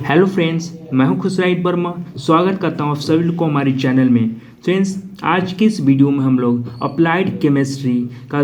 Hello friends, मैं हूं खुशराइट वर्मा। स्वागत करता हूं आप सभी को हमारे चैनल में। फ्रेंड्स, आज की इस वीडियो में हम लोग अप्लाइड केमिस्ट्री का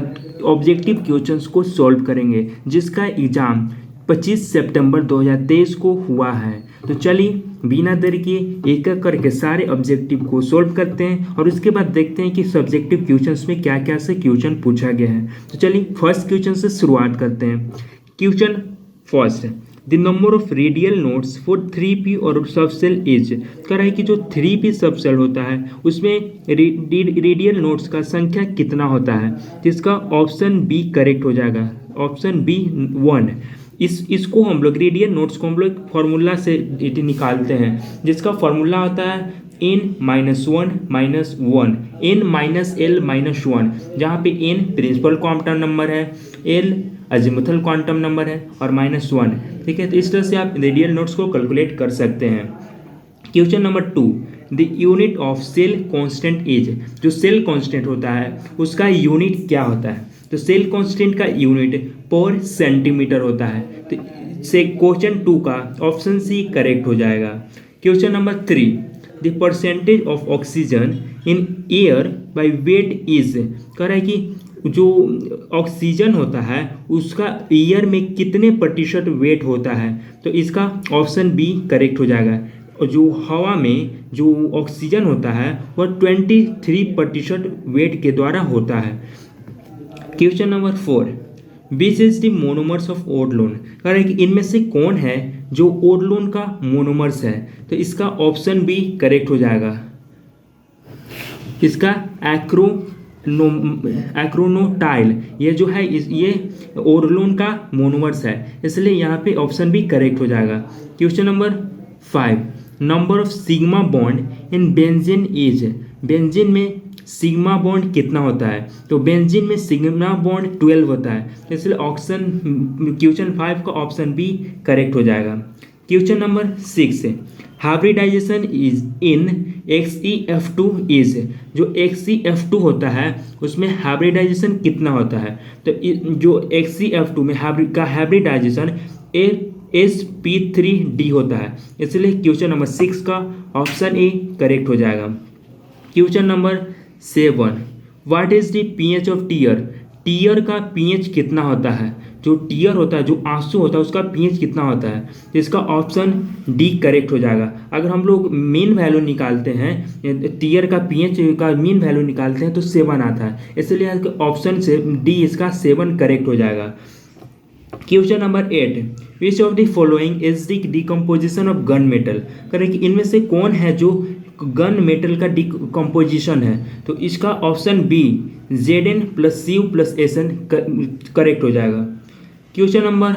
ऑब्जेक्टिव क्वेश्चंस को सॉल्व करेंगे, जिसका एग्ज़ाम 25 सितंबर 2023 को हुआ है। तो चलिए बिना देर किए एक एक करके सारे ऑब्जेक्टिव को सॉल्व करते हैं और उसके बाद देखते हैं कि सब्जेक्टिव क्वेश्चंस में क्या क्या से क्वेश्चन पूछा गया है। तो चलिए फर्स्ट क्वेश्चन से शुरुआत करते हैं। Question first, the number of radial nodes for 3p और सबसेल इज। कह रहा है कि जो 3p सबसेल होता है उसमें रेडियल नोड्स का संख्या कितना होता है। तो इसका ऑप्शन बी करेक्ट हो जाएगा, ऑप्शन बी 1। इसको हम लोग रेडियल नोड्स को हम लोग फॉर्मूला से निकालते हैं, जिसका फॉर्मूला होता है n-1 -1 n-l-1, जहाँ पे n प्रिंसिपल क्वांटम नंबर है, l अजीमुथल क्वांटम नंबर है और -1। ठीक है, तो इस तरह से आप रेडियल नोड्स को कैलकुलेट कर सकते हैं। Question number 2, the unit of cell constant is. जो सेल कांस्टेंट होता है उसका यूनिट क्या होता है। तो सेल कांस्टेंट का यूनिट पर सेंटीमीटर होता है। तो से क्वेश्चन 2 का ऑप्शन सी करेक्ट हो जाएगा। Question number 3, the percentage of oxygen in air by weight is. कह रहा है कि जो ऑक्सीजन होता है उसका एयर में कितने प्रतिशत वेट होता है। तो इसका ऑप्शन बी करेक्ट हो जाएगा। और जो हवा में जो ऑक्सीजन होता है वह 23% वेट के द्वारा होता है। Question number 4, which is the monomers of orlon. कह रहा है कि इनमें से कौन है जो ओडलोन का मोनोमर्स है। तो इसका ऑप्शन बी करेक्ट हो जाएगा। इसका एक्रोनोटाइल ये जो है ये ओडलोन का मोनोमर्स है, इसलिए यहाँ पे ऑप्शन बी करेक्ट हो जाएगा। Question number 5, number of sigma bond in benzene is. Benzene में सिग्मा बॉन्ड कितना होता है। तो बेंजीन में सिग्मा बॉन्ड 12 होता है, इसलिए क्वेश्चन 5 का ऑप्शन बी करेक्ट हो जाएगा। Question number 6, hybridisation is in XeF2 is. जो XeF2 होता है उसमें हाइब्रिडाइजेशन कितना होता है। तो जो XeF2 में हाइब्रिडाइजेशन sp3d होता है, इसलिए क्वेश्चन नंबर 6 का ऑप्शन ए करेक्ट हो जाएगा। Question number 7, what is the pH of tear. Tear का pH कितना होता है। जो टीयर होता है, जो आंसू होता है, उसका pH कितना होता है। तो इसका ऑप्शन डी करेक्ट हो जाएगा। अगर हम लोग मीन वैल्यू निकालते हैं, टीयर का pH का मीन वैल्यू निकालते हैं तो 7 आता है, इसलिए ऑप्शन से डी इसका 7 करेक्ट हो जाएगा। Question number 8, which of the following is the decomposition of gun metal. करें कि इनमें से कौन है जो गन मेटल का डिकम्पोजिशन है। तो इसका ऑप्शन बी Zn+Cu+Sn करेक्ट हो जाएगा। Question number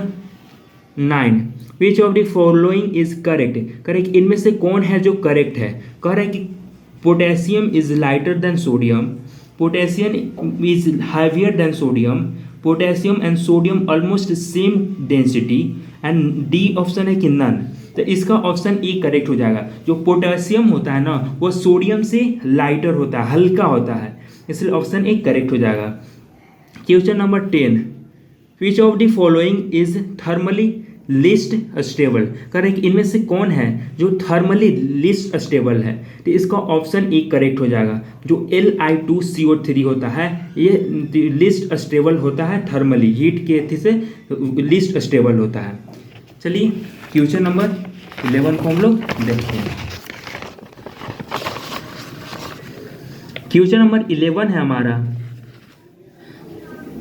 9, which of the following is correct. Correct इनमें से कौन है जो करेक्ट है। कह रहा है कि potassium is lighter than sodium, potassium is heavier than sodium, potassium and sodium almost same density, and D option है कि नन। तो इसका ऑप्शन ई करेक्ट हो जाएगा। जो पोटेशियम होता है ना वो सोडियम से लाइटर होता है, हल्का होता है, इसलिए ऑप्शन ए करेक्ट हो जाएगा। Question number 10, which of the following is thermally list stable. करें कि इनमें से कौन है जो थर्मली लिस्ट स्टेबल है। तो इसका ऑप्शन ए करेक्ट हो जाएगा। जो Li2CO3 होता है ये लिस्ट स्टेबल होता है, थर्मली हीट के थी से लिस्ट स्टेबल होता है। चलिए क्वेश्चन नंबर 11 को हम लोग देखते हैं। क्वेश्चन नंबर 11 है हमारा,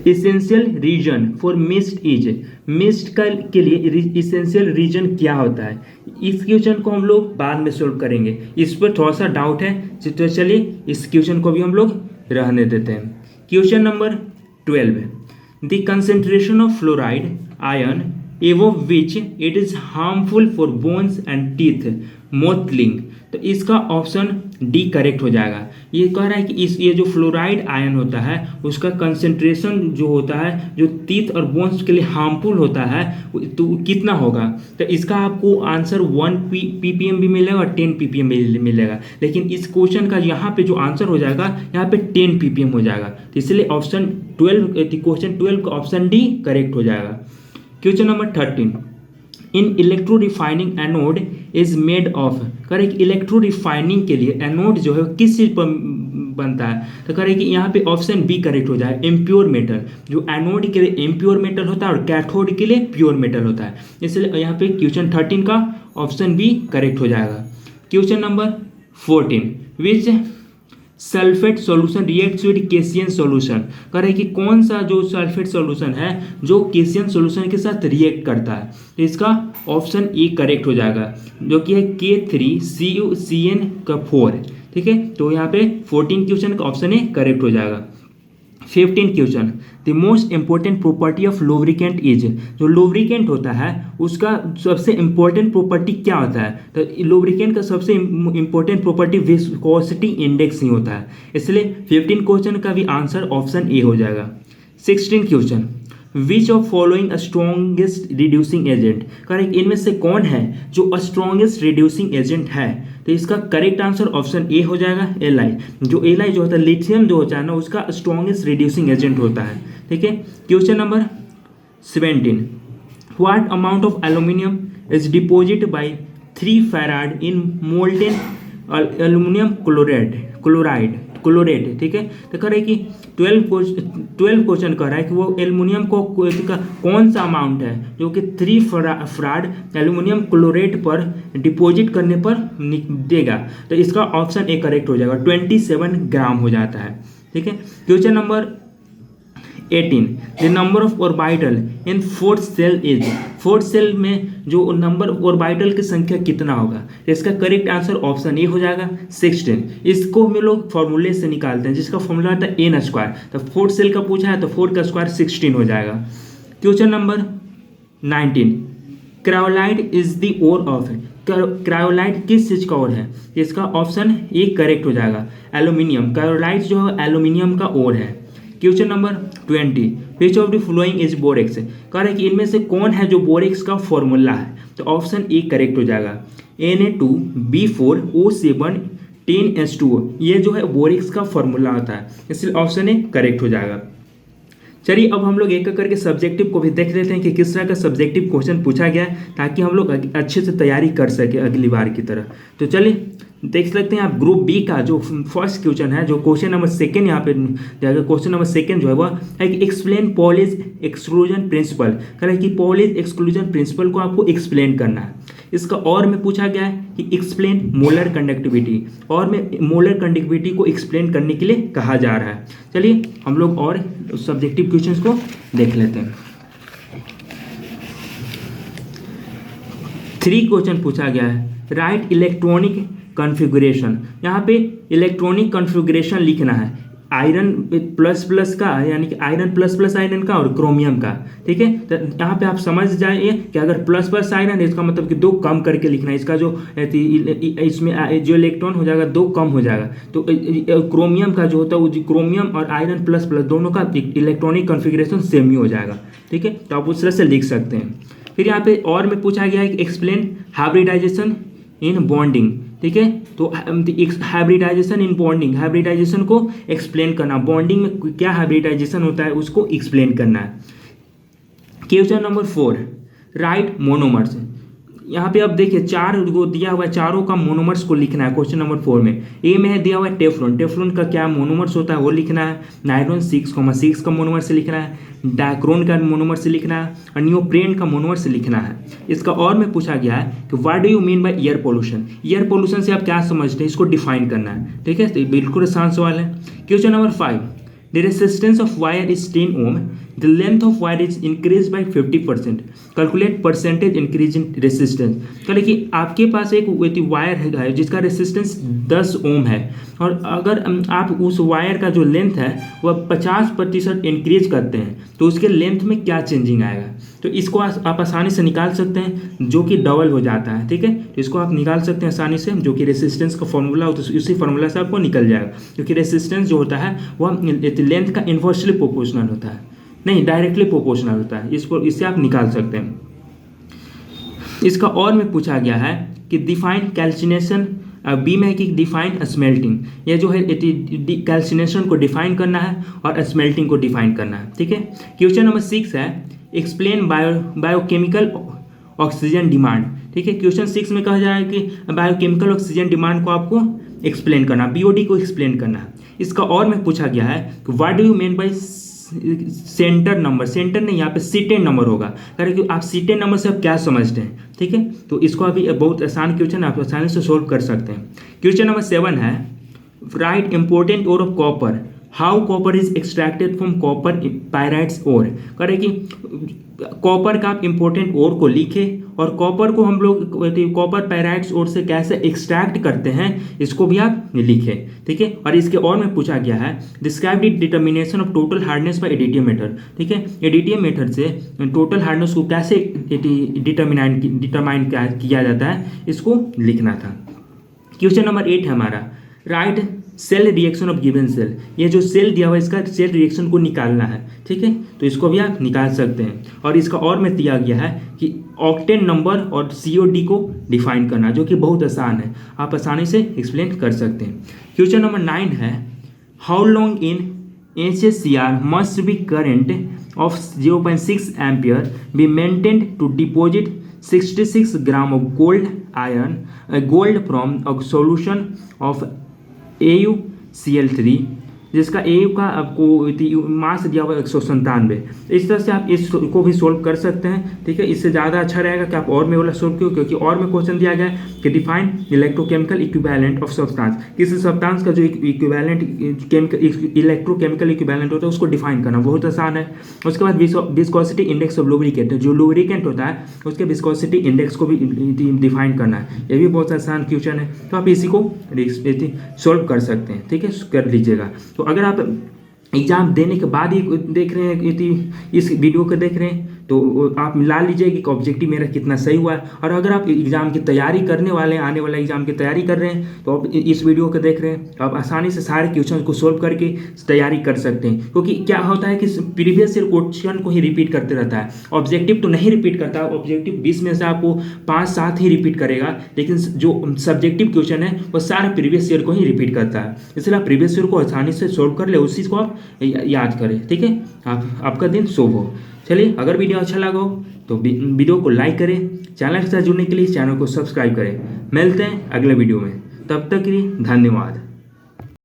essential reason for mist is. Mist के लिए इसेंशियल रीजन क्या होता है। इस क्वेश्चन को हम लोग बाद में सोल्व करेंगे, इस पर थोड़ा सा डाउट है, तो चलिए इस क्वेश्चन को भी हम लोग रहने देते हैं। Question number 12, the concentration of fluoride ion above which it is harmful for bones and teeth mottling। तो इसका ऑप्शन डी करेक्ट हो जाएगा। ये कह रहा है कि ये जो फ्लोराइड आयन होता है उसका कंसेंट्रेशन जो होता है जो टीथ और बोन्स के लिए हार्मफुल होता है तो कितना होगा। तो इसका आपको आंसर 1 ppm भी मिलेगा और 10 ppm भी मिलेगा, लेकिन इस क्वेश्चन का यहाँ पे जो आंसर हो जाएगा यहाँ पे 10 ppm हो जाएगा। तो इसलिए ऑप्शन 12 क्वेश्चन 12 का ऑप्शन डी करेक्ट हो जाएगा। Question number 13, in electro refining anode is made of. करें कि इलेक्ट्रो रिफाइनिंग के लिए एनोड जो है किस चीज़ पर बनता है, तो करें कि यहाँ पे ऑप्शन बी करेक्ट हो जाए, इम्प्योर मेटल। जो एनोड के लिए इम्प्योर मेटल होता है और कैथोड के लिए प्योर मेटल होता है, इसलिए यहाँ पे क्वेश्चन 13 का ऑप्शन बी करेक्ट हो जाएगा। Question number 14, which sulphate solution reacts with cation solution. कह रहे कि कौन सा जो सल्फेट सॉल्यूशन है जो केसियन सॉल्यूशन के साथ रिएक्ट करता है, तो इसका ऑप्शन ए करेक्ट हो जाएगा, जो कि है K3CuCN4। ठीक है, तो यहाँ पे 14 क्वेश्चन का ऑप्शन ए करेक्ट हो जाएगा। 15 question, the most important property of lubricant is. जो लुब्रिकेंट होता है उसका सबसे इंपॉर्टेंट प्रॉपर्टी क्या होता है, तो लुब्रिकेंट का सबसे इंपॉर्टेंट प्रॉपर्टी विस्कोसिटी इंडेक्स ही होता है, इसलिए 15 क्वेश्चन का भी आंसर ऑप्शन ए हो जाएगा। 16 question, which of following strongest reducing agent. Correct, इनमें से कौन है जो स्ट्रॉन्गेस्ट रिड्यूसिंग एजेंट है, तो इसका करेक्ट आंसर ऑप्शन ए हो जाएगा, एल। जो एल जो होता है लिथियम जो होता है ना, उसका स्ट्रॉन्गेस्ट रिड्यूसिंग एजेंट होता है। ठीक है, question number 17, what amount of aluminium is deposit by 3 farad in molten aluminium chloride. ठीक है, तो कह रहे कि 12 क्वेश्चन कह रहा है कि वो एल्युमिनियम को का कौन सा अमाउंट है जो कि 3 फैराड एल्युमिनियम क्लोराइड पर डिपॉजिट करने पर देगा, तो इसका ऑप्शन ए करेक्ट हो जाएगा, 27 ग्राम हो जाता है। ठीक है, question number 18, the number of orbital in fourth shell is. Fourth shell में जो नंबर ऑर्बिटल की संख्या कितना होगा, इसका करेक्ट आंसर ऑप्शन ए हो जाएगा, 16। इसको हम लोग फॉर्मूले से निकालते हैं जिसका फॉर्मूला होता है एन स्क्वायर, तो फोर्थ सेल का पूछा है तो 4 का स्क्वायर 16 हो जाएगा। Question number 19, cryolite is the ore of. Cryolite किस चीज का ओर है, इसका ऑप्शन ए करेक्ट हो जाएगा, एल्यूमिनियम। क्रायोलाइट जो है एल्यूमिनियम का ओर है। Question number 20, which of the following is borax. कह रहे कि इनमें से कौन है जो बोरेक्स का फॉर्मूला है, तो ऑप्शन ए करेक्ट हो जाएगा, Na2B4O7 10H2O। ये जो है बोरेक्स का फॉर्मूला होता है, इसलिए ऑप्शन ए करेक्ट हो जाएगा। चलिए अब हम लोग एक एक करके सब्जेक्टिव को भी देख लेते हैं कि किस तरह का सब्जेक्टिव क्वेश्चन पूछा गया है, ताकि हम लोग अच्छे से तैयारी कर सके अगली बार की तरह। तो चलिए देख सकते हैं आप ग्रुप बी का जो फर्स्ट क्वेश्चन है, जो क्वेश्चन नंबर 2 यहाँ पे जाएगा। क्वेश्चन नंबर 2 जो है वह है कि एक्सप्लेन पॉलिश एक्सक्लूजन प्रिंसिपल। कह रहा है कि पॉलिश एक्सक्लूजन प्रिंसिपल को आपको एक्सप्लेन करना है। इसका और में पूछा गया है कि एक्सप्लेन मोलर कंडक्टिविटी, और में मोलर कंडक्टिविटी को एक्सप्लेन करने के लिए कहा जा रहा है। चलिए हम लोग और सब्जेक्टिव क्वेश्चंस को देख लेते हैं। 3 क्वेश्चन पूछा गया है, राइट इलेक्ट्रॉनिक कॉन्फ़िगरेशन। यहाँ पे इलेक्ट्रॉनिक कॉन्फ़िगरेशन लिखना है आयरन प्लस प्लस का, यानी कि आयरन प्लस प्लस आयरन का और क्रोमियम का। ठीक है, तो यहाँ पे आप समझ जाइए कि अगर प्लस प्लस आयरन है इसका मतलब कि 2 कम करके लिखना है, इसका जो इसमें जो इलेक्ट्रॉन हो जाएगा 2 कम हो जाएगा। तो क्रोमियम का जो होता है वो क्रोमियम और आयरन प्लस प्लस दोनों का इलेक्ट्रॉनिक कॉन्फ़िगरेशन सेम ही हो जाएगा। ठीक है, तो आप उस तरह से लिख सकते हैं। फिर यहाँ पे और में पूछा गया है कि एक्सप्लेन हाइब्रिडाइजेशन इन बॉन्डिंग। ठीक है, तो हाइब्रिडाइजेशन इन बॉन्डिंग, हाइब्रिडाइजेशन को एक्सप्लेन करना, बॉन्डिंग में क्या हाइब्रिडाइजेशन होता है उसको एक्सप्लेन करना है। Question number 4, right monomers. यहाँ पे अब देखिए 4 को दिया हुआ है, चारों का मोनोमर्स को लिखना है क्वेश्चन नंबर 4 में। ए में है दिया हुआ है टेफ्लॉन, टेफ्लॉन का क्या मोनोमर्स होता है वो लिखना है। नायलॉन 6,6 का मोनोमर से लिखना है। डायक्रोन का मोनोमर से लिखना है और नियोप्रेन का मोनोमर से लिखना है। इसका और में पूछा गया है कि what do you mean by air pollution. Air pollution से आप क्या समझते हैं, इसको डिफाइन करना है। ठीक है, तो बिल्कुल आसान सवाल है। Question number 5, the resistance of wire is 10 ohm, the length of wire is increased by 50%, calculate percentage increase in resistance। कह कि आपके पास एक वायर है जिसका रेसिस्टेंस 10 ओम है, और अगर आप उस वायर का जो लेंथ है वह 50% इंक्रीज करते हैं तो उसके लेंथ में क्या चेंजिंग आएगा, तो इसको आप आसानी से निकाल सकते हैं, जो कि डबल हो जाता है। ठीक है, तो इसको आप निकाल सकते हैं आसानी से, जो कि रेसिस्टेंस का फॉर्मूला होता है उसी फॉर्मूला से आपको निकल जाएगा, क्योंकि रेसिस्टेंस जो होता है वह लेंथ का इन्वर्सली प्रोपोर्शनल होता है, नहीं डायरेक्टली प्रोपोर्शनल होता है। इससे आप निकाल सकते हैं। इसका और में पूछा गया है कि डिफाइन कैल्सिनेशन, बी में है कि डिफाइन स्मेल्टिंग। ये जो है कैल्सिनेशन को डिफाइन करना है और स्मेल्टिंग को डिफाइन करना है। ठीक है, क्वेश्चन नंबर 6 है एक्सप्लेन बायोकेमिकल ऑक्सीजन डिमांड। ठीक है, क्वेश्चन 6 में कहा जाए कि बायोकेमिकल ऑक्सीजन डिमांड को आपको एक्सप्लेन करना, बीओडी को एक्सप्लेन करना है। इसका और में पूछा गया है कि what do you mean by centre number, centre नहीं यहाँ पे सीटेन नंबर होगा, कारण कि आप सीटेन नंबर से आप क्या समझते हैं। ठीक है, तो इसको अभी बहुत आसान क्वेश्चन आप आसानी से सोल्व कर सकते हैं। क्वेश्चन नंबर 7 है write important ore of copper, how copper is extracted from copper pyrites ore. करें कि कॉपर का आप इंपॉर्टेंट ओर को लिखे और कॉपर को हम लोग कॉपर पायराइट्स ओर से कैसे एक्सट्रैक्ट करते हैं इसको भी आप लिखें। ठीक है, और इसके और में पूछा गया है describe the determination of total hardness by additive method. ठीक है, एडिटिव मेथड से टोटल हार्डनेस को कैसे डिटरमाइन किया जाता है इसको लिखना था। क्वेश्चन नंबर 8 है हमारा write cell reaction of given cell. ये जो सेल दिया हुआ है इसका सेल रिएक्शन को निकालना है। ठीक है, तो इसको भी आप निकाल सकते हैं। और इसका और में दिया गया है कि ऑक्टेन नंबर और COD को डिफाइन करना, जो कि बहुत आसान है, आप आसानी से एक्सप्लेन कर सकते हैं। क्वेश्चन नंबर 9 है how long in HCR must be current of 0.6 ampere be maintained to deposit 66 gram of gold from a solution of AuCl3, जिसका AU का आपको मास दिया हुआ 197। इस तरह से आप इसको भी सोल्व कर सकते हैं। ठीक है, इससे ज़्यादा अच्छा रहेगा कि आप और में वाला सोल्व क्यों, क्योंकि और में क्वेश्चन दिया गया है कि define electrochemical equivalent of substance, किसी सब्सटेंस का जो इक्विवेलेंट इलेक्ट्रोकेमिकल इक्विवेलेंट होता है उसको डिफाइन करना बहुत आसान है। उसके बाद विस्कोसिटी इंडेक्स ऑफ लुब्रिकेंट, जो लुब्रिकेंट होता है उसके विस्कोसिटी इंडेक्स को भी डिफाइन करना है, ये भी बहुत आसान क्वेश्चन है। तो आप इसी को सोल्व कर सकते हैं। ठीक है, कर लीजिएगा। तो अगर आप एग्ज़ाम देने के बाद ही देख रहे हैं, इस वीडियो को देख रहे हैं, तो आप मिला लीजिए कि ऑब्जेक्टिव मेरा कितना सही हुआ है। और अगर आप एग्ज़ाम की तैयारी करने वाले हैं, आने वाले एग्ज़ाम की तैयारी कर रहे हैं, तो आप इस वीडियो को देख रहे हैं तो आप आसानी से सारे क्वेश्चन को सोल्व करके तैयारी कर सकते हैं। क्योंकि क्या होता है कि प्रीवियस ईयर क्वेश्चन को ही रिपीट करते रहता है, ऑब्जेक्टिव तो नहीं रिपीट करता। ऑब्जेक्टिव 20 में से आपको 5-7 ही रिपीट करेगा, लेकिन जो सब्जेक्टिव क्वेश्चन है वो सारा प्रीवियस ईयर को ही रिपीट करता है। इसलिए आप प्रीवियस ईयर को आसानी से सोल्व कर ले, उसी को आप याद करें। ठीक है, आपका दिन शुभ हो। चलिए, अगर वीडियो अच्छा लगा हो तो वीडियो को लाइक करें, चैनल के साथ जुड़ने के लिए चैनल को सब्सक्राइब करें। मिलते हैं अगले वीडियो में, तब तक के लिए धन्यवाद।